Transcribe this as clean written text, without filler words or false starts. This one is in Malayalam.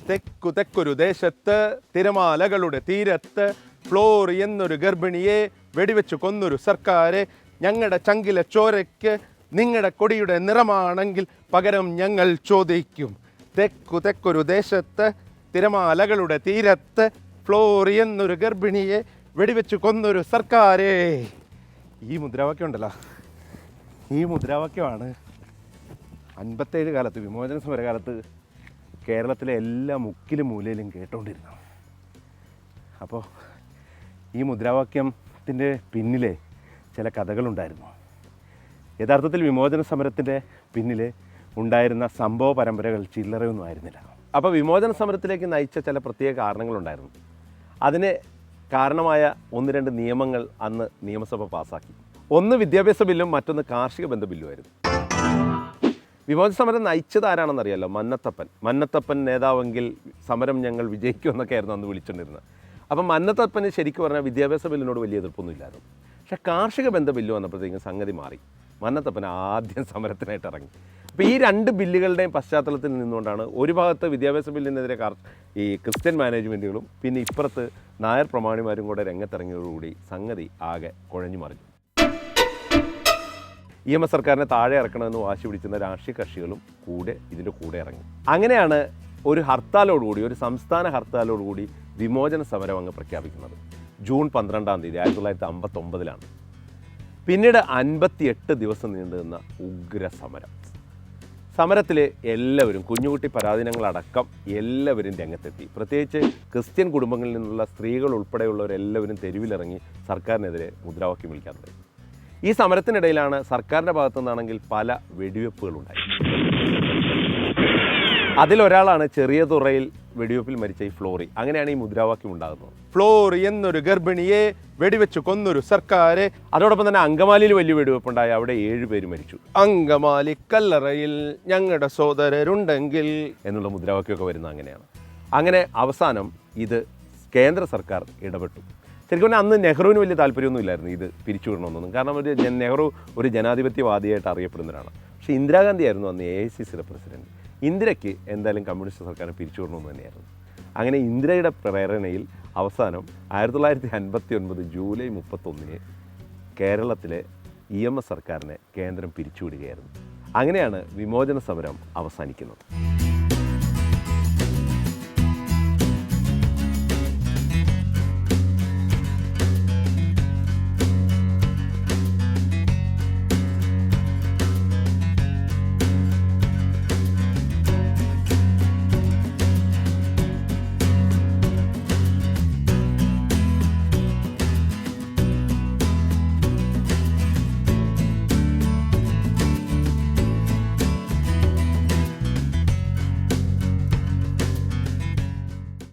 തെക്കൊരു ദേശത്ത് തിരമാലകളുടെ തീരത്ത് ഫ്ലോറി എന്നൊരു ഗർഭിണിയെ വെടിവെച്ച് കൊന്നൊരു സർക്കാരെ, ഞങ്ങളുടെ ചങ്കിലെ ചോരയ്ക്ക് നിങ്ങളുടെ കൊടിയുടെ നിറമാണെങ്കിൽ പകരം ഞങ്ങൾ ചോദിക്കും. തെക്കൊരു ദേശത്ത് തിരമാലകളുടെ തീരത്ത് ഫ്ലോറി എന്നൊരു ഗർഭിണിയെ വെടിവെച്ച് കൊന്നൊരു സർക്കാരെ. ഈ മുദ്രാവാക്യം ഉണ്ടല്ലോ, ഈ മുദ്രാവാക്യമാണ് 57 കാലത്ത്, വിമോചന സമരകാലത്ത് കേരളത്തിലെ എല്ലാ മുക്കിലും മൂലയിലും കേട്ടുകൊണ്ടിരുന്നത്. അപ്പോൾ ഈ മുദ്രാവാക്യത്തിൻ്റെ പിന്നിലെ ചില കഥകളുണ്ടായിരുന്നു. യഥാർത്ഥത്തിൽ വിമോചന സമരത്തിൻ്റെ പിന്നിൽ ഉണ്ടായിരുന്ന സംഭവ പരമ്പരകൾ ചില്ലറയൊന്നും ആയിരുന്നില്ല. അപ്പോൾ വിമോചന സമരത്തിലേക്ക് നയിച്ച ചില പ്രത്യേക കാരണങ്ങളുണ്ടായിരുന്നു. അതിന് കാരണമായ 1-2 നിയമങ്ങൾ അന്ന് നിയമസഭ പാസ്സാക്കി. ഒന്ന് വിദ്യാഭ്യാസ ബില്ലും മറ്റൊന്ന് കാർഷിക ബന്ധ ബില്ലുമായിരുന്നു. വിമോചന സമരം നയിച്ചത് ആരാണെന്നറിയാമല്ലോ, മന്നത്തപ്പൻ നേതാവെങ്കിൽ സമരം ഞങ്ങൾ വിജയിക്കുമെന്നൊക്കെ ആയിരുന്നു അന്ന് വിളിച്ചുകൊണ്ടിരുന്നത്. അപ്പം മന്നത്തപ്പന് ശരിക്കും പറഞ്ഞാൽ വിദ്യാഭ്യാസ ബില്ലിനോട് വലിയ എതിർപ്പൊന്നുമില്ലായിരുന്നു. പക്ഷേ കാർഷിക ബന്ധ ബില്ല് വന്നപ്പോഴത്തേക്കും സംഗതി മാറി. മന്നത്തപ്പൻ ആദ്യം സമരത്തിനായിട്ട് ഇറങ്ങി. അപ്പോൾ ഈ 2 ബില്ലുകളുടെയും പശ്ചാത്തലത്തിൽ നിന്നുകൊണ്ടാണ് ഒരു ഭാഗത്ത് വിദ്യാഭ്യാസ ബില്ലിനെതിരെ ഈ ക്രിസ്ത്യൻ മാനേജ്മെൻറ്റുകളും പിന്നെ ഇപ്പുറത്ത് നായർ പ്രമാണിമാരും കൂടെ രംഗത്തിറങ്ങിയതോടുകൂടി സംഗതി ആകെ കുഴഞ്ഞു മറിഞ്ഞു. EMS സർക്കാരിനെ താഴെ ഇറക്കണമെന്ന് വാശി പിടിക്കുന്ന രാഷ്ട്രീയ കക്ഷികളും ഇതിൻ്റെ കൂടെ ഇറങ്ങി. അങ്ങനെയാണ് ഒരു ഹർത്താലോടുകൂടി, ഒരു സംസ്ഥാന ഹർത്താലോടുകൂടി വിമോചന സമരം അങ്ങ് പ്രഖ്യാപിക്കുന്നത്. ജൂൺ 12-ാം തീയതി 1959 പിന്നീട് 58 ദിവസം നീണ്ടുനിന്ന ഉഗ്ര സമരത്തിൽ എല്ലാവരും, കുഞ്ഞുകുട്ടി പരാധീനങ്ങളടക്കം എല്ലാവരും രംഗത്തെത്തി. പ്രത്യേകിച്ച് ക്രിസ്ത്യൻ കുടുംബങ്ങളിൽ നിന്നുള്ള സ്ത്രീകൾ ഉൾപ്പെടെയുള്ളവരെല്ലാവരും തെരുവിലിറങ്ങി സർക്കാരിനെതിരെ മുദ്രാവാക്യം വിളിക്കാൻ തുടങ്ങി. ഈ സമരത്തിനിടയിലാണ് സർക്കാരിൻ്റെ ഭാഗത്തു നിന്നാണെങ്കിൽ പല വെടിവെപ്പുകളുണ്ടായി. അതിലൊരാളാണ് ചെറിയ തുറയിൽ വെടിവെപ്പിൽ മരിച്ച ഈ ഫ്ലോറി. അങ്ങനെയാണ് ഈ മുദ്രാവാക്യം ഉണ്ടാകുന്നത്. ഫ്ലോറി എന്നൊരു ഗർഭിണിയെ വെടിവെച്ച് കൊന്നൊരു സർക്കാരെ. അതോടൊപ്പം തന്നെ അങ്കമാലിയിൽ വലിയ വെടിവെപ്പുണ്ടായി. അവിടെ 7 പേര് മരിച്ചു. അങ്കമാലി കല്ലറയിൽ ഞങ്ങളുടെ സോദരരുണ്ടെങ്കിൽ എന്നുള്ള മുദ്രാവാക്യമൊക്കെ വരുന്നത് അങ്ങനെയാണ്. അങ്ങനെ അവസാനം ഇത് കേന്ദ്ര സർക്കാർ ഇടപെട്ടു. ശരിക്കും പറഞ്ഞാൽ അന്ന് നെഹ്റുവിന് വലിയ താല്പര്യമൊന്നും ഇല്ലായിരുന്നു ഇത് പിരിച്ചുവിടണമെന്നൊന്നും. കാരണം നെഹ്റു ഒരു ജനാധിപത്യവാദിയായിട്ട് അറിയപ്പെടുന്നവരാണ്. പക്ഷേ ഇന്ദിരാഗാന്ധി ആയിരുന്നു അന്ന് AICCയുടെ പ്രസിഡന്റ്. ഇന്ദിരയ്ക്ക് എന്തായാലും കമ്മ്യൂണിസ്റ്റ് സർക്കാരിനെ പിരിച്ചുവിടണമെന്ന് തന്നെയായിരുന്നു. അങ്ങനെ ഇന്ദിരയുടെ പ്രേരണയിൽ അവസാനം 1959 ജൂലൈ 31 കേരളത്തിലെ EMS സർക്കാരിനെ കേന്ദ്രം പിരിച്ചുവിടുകയായിരുന്നു. അങ്ങനെയാണ് വിമോചന സമരം അവസാനിക്കുന്നത്.